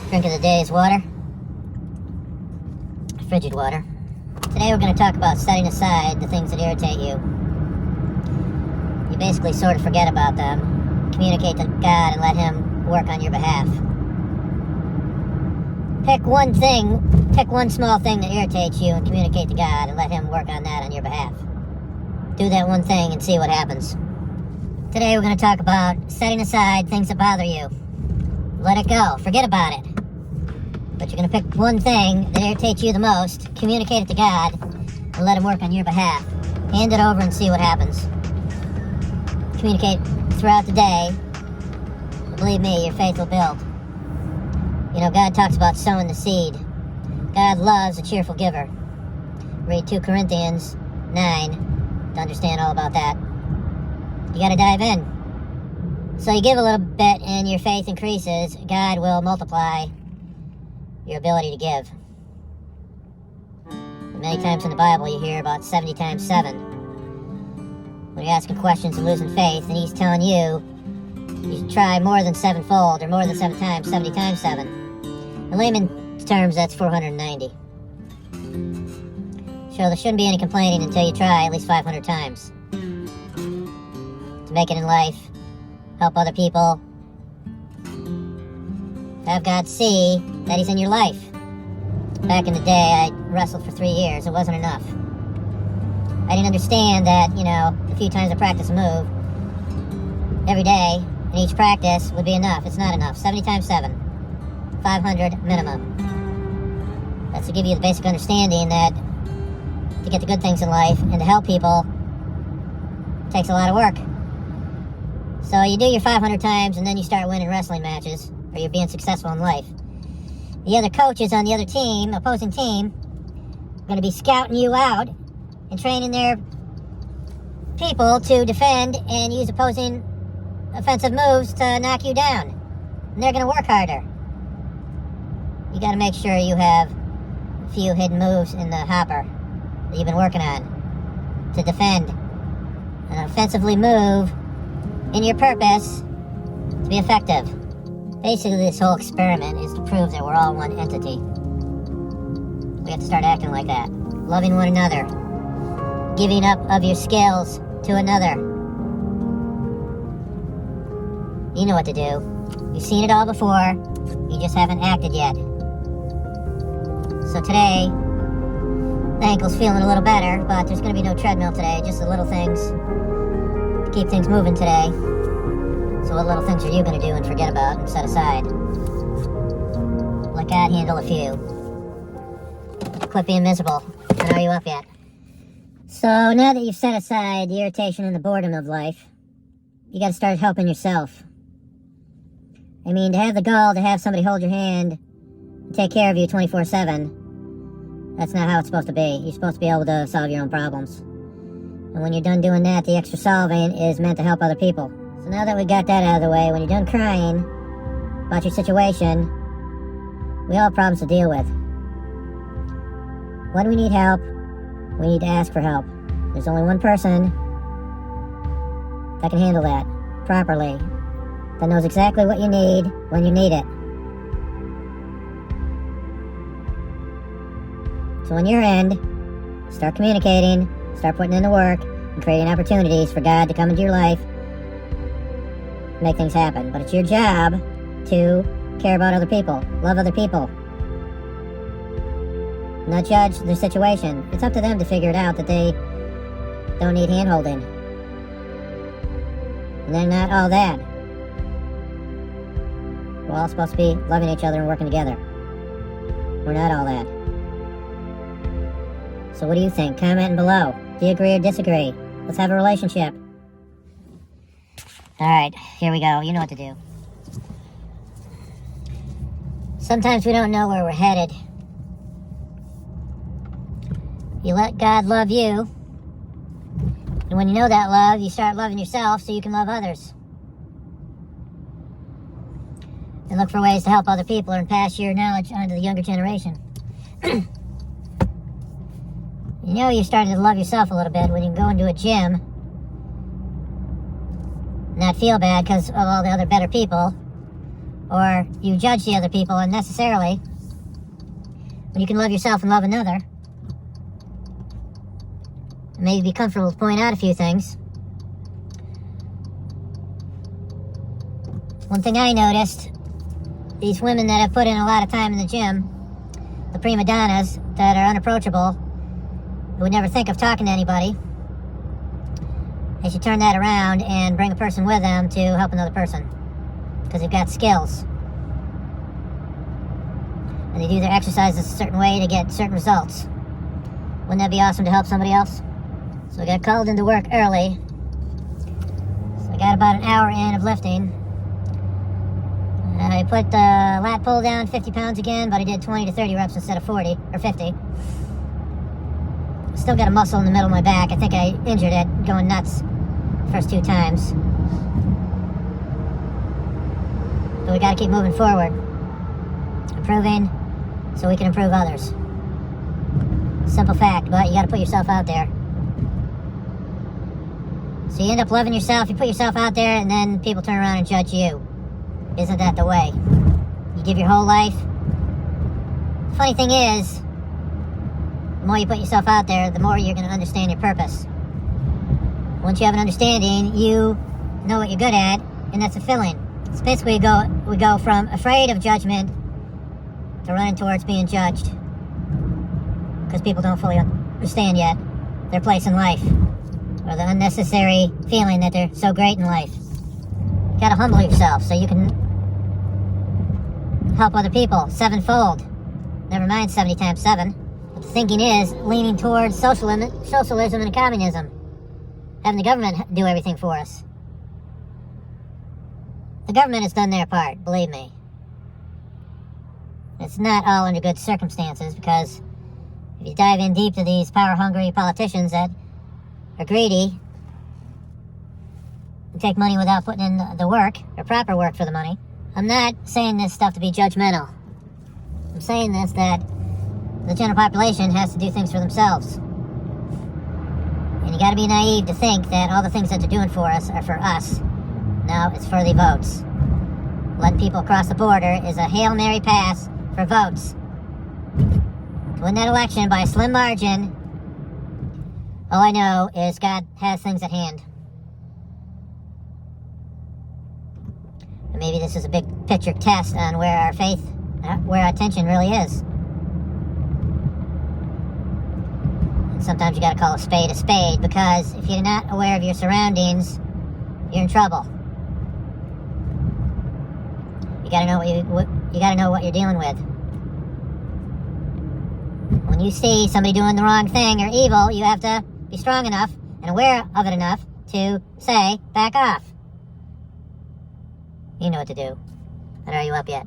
Drink of the day is water. Frigid water. Today we're going to talk about setting aside the things that irritate you. You basically sort of forget about them. Communicate to God and let Him work on your behalf. Pick one small thing that irritates you and communicate to God and let Him work on that on your behalf. Do that one thing and see what happens. Today we're going to talk about setting aside things that bother you. Let it go. Forget about it. But you're going to pick one thing that irritates you the most, communicate it to God, and let Him work on your behalf. Hand it over and see what happens. Communicate throughout the day. Believe me, your faith will build. You know, God talks about sowing the seed. God loves a cheerful giver. Read 2 Corinthian 9 to understand all about that. You got to dive in. So you give a little bit and your faith increases. God will multiply your ability to give. And many times in the Bible you hear about 70 times 7. When you're asking questions and losing faith, and He's telling you should try more than 7-fold, or more than 7 times, 70 times 7. In layman's terms, that's 490. So there shouldn't be any complaining until you try at least 500 times. To make it in life, help other people, have God see that He's in your life. Back in the day, I wrestled for 3 years. It wasn't enough. I didn't understand that, a few times I practice a move every day, and each practice would be enough. It's not enough. 70 times 7. 500 minimum. That's to give you the basic understanding that to get the good things in life and to help people takes a lot of work. So you do your 500 times and then you start winning wrestling matches, or you're being successful in life. The other coaches on the other team, opposing team, are going to be scouting you out and training their people to defend and use opposing offensive moves to knock you down. And they're going to work harder. You got to make sure you have a few hidden moves in the hopper that you've been working on to defend and offensively move in your purpose to be effective. Basically, this whole experiment is to prove that we're all one entity. We have to start acting like that. Loving one another. Giving up of your skills to another. You know what to do. You've seen it all before. You just haven't acted yet. So today, the ankle's feeling a little better, but there's going to be no treadmill today. Just the little things to keep things moving today. So what little things are you going to do and forget about and set aside? Let God handle a few. Quit being miserable. And are you up yet? So now that you've set aside the irritation and the boredom of life, you got to start helping yourself. I mean, to have the gall to have somebody hold your hand and take care of you 24/7, that's not how it's supposed to be. You're supposed to be able to solve your own problems. And when you're done doing that, the extra solving is meant to help other people. So now that we got that out of the way, when you're done crying about your situation, we all have problems to deal with. When we need help, we need to ask for help. There's only one person that can handle that properly, that knows exactly what you need when you need it. So on your end, start communicating, start putting in the work, and creating opportunities for God to come into your life, make things happen. But it's your job to care about other people, love other people, not judge their situation. It's up to them to figure it out that they don't need hand-holding. And they're not all that. We're all supposed to be loving each other and working together. We're not all that. So what do you think? Comment below. Do you agree or disagree? Let's have a relationship. Alright, here we go. You know what to do. Sometimes we don't know where we're headed. You let God love you. And when you know that love, you start loving yourself so you can love others. And look for ways to help other people and pass your knowledge on to the younger generation. You know you're starting to love yourself a little bit when you can go into a gym not feel bad because of all the other better people or you judge the other people unnecessarily, when you can love yourself and love another, and maybe be comfortable to point out a few things. One thing I noticed, these women that have put in a lot of time in the gym, the prima donnas that are unapproachable, who would never think of talking to anybody, they should turn that around and bring a person with them to help another person, because they've got skills. And they do their exercises a certain way to get certain results. Wouldn't that be awesome to help somebody else? So I got called into work early. So I got about an hour in of lifting. I put the lat pull down 50 pounds again, but I did 20 to 30 reps instead of 40 or 50. Still got a muscle in the middle of my back. I think I injured it going nuts the first 2 times. But we got to keep moving forward, improving so we can improve others. Simple fact, but you got to put yourself out there. So you end up loving yourself, you put yourself out there, and then people turn around and judge you. Isn't that the way? You give your whole life. Funny thing is, the more you put yourself out there, the more you're going to understand your purpose. Once you have an understanding, you know what you're good at, and that's fulfilling. So basically, we go from afraid of judgment to running towards being judged, because people don't fully understand yet their place in life, or the unnecessary feeling that they're so great in life. You gotta humble yourself so you can help other people sevenfold. Never mind 70 times 7. But the thinking is leaning towards socialism and communism. Having the government do everything for us. The government has done their part, believe me. It's not all under good circumstances, because if you dive in deep to these power-hungry politicians that are greedy and take money without putting in the work, or proper work for the money. I'm not saying this stuff to be judgmental. I'm saying this that the general population has to do things for themselves. And you gotta be naive to think that all the things that they're doing for us are for us. No, it's for the votes. Letting people across the border is a Hail Mary pass for votes. To win that election by a slim margin, all I know is God has things at hand. And maybe this is a big picture test on where our faith, where our attention really is. And sometimes you gotta call a spade, because if you're not aware of your surroundings, you're in trouble. You gotta know you gotta know what you're dealing with. When you see somebody doing the wrong thing or evil, you have to be strong enough and aware of it enough to say, back off. You know what to do. And are you up yet?